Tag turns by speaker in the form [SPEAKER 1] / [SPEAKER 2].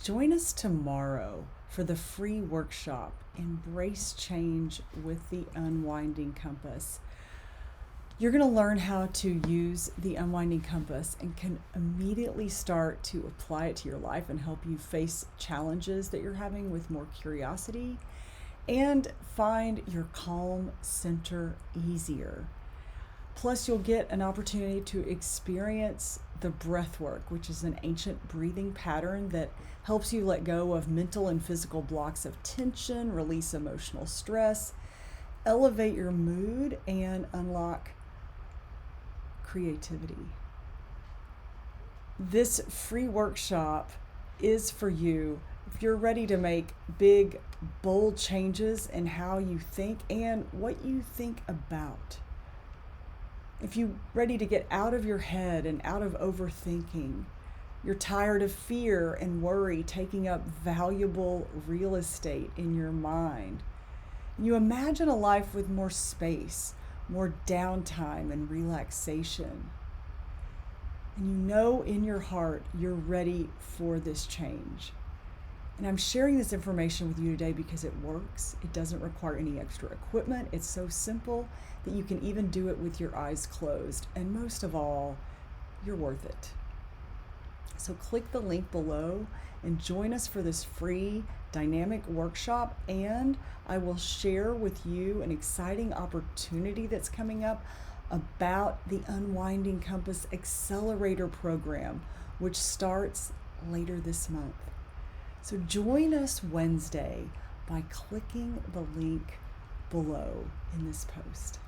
[SPEAKER 1] Join us tomorrow for the free workshop, Embrace Change with the Unwinding Compass. You're going to learn how to use the Unwinding Compass and can immediately start to apply it to your life and help you face challenges that you're having with more curiosity and find your calm center easier. Plus, you'll get an opportunity to experience the breathwork, which is an ancient breathing pattern that helps you let go of mental and physical blocks of tension, release emotional stress, elevate your mood, and unlock creativity. This free workshop is for you if you're ready to make big, bold changes in how you think and what you think about. If you're ready to get out of your head and out of overthinking, you're tired of fear and worry taking up valuable real estate in your mind. You imagine a life with more space, more downtime and relaxation. And you know in your heart you're ready for this change. And I'm sharing this information with you today because it works. It doesn't require any extra equipment. It's so simple that you can even do it with your eyes closed. And most of all, you're worth it. So click the link below and join us for this free dynamic workshop. And I will share with you an exciting opportunity that's coming up about the Unwinding Compass Accelerator Program, which starts later this month. So join us Wednesday by clicking the link below in this post.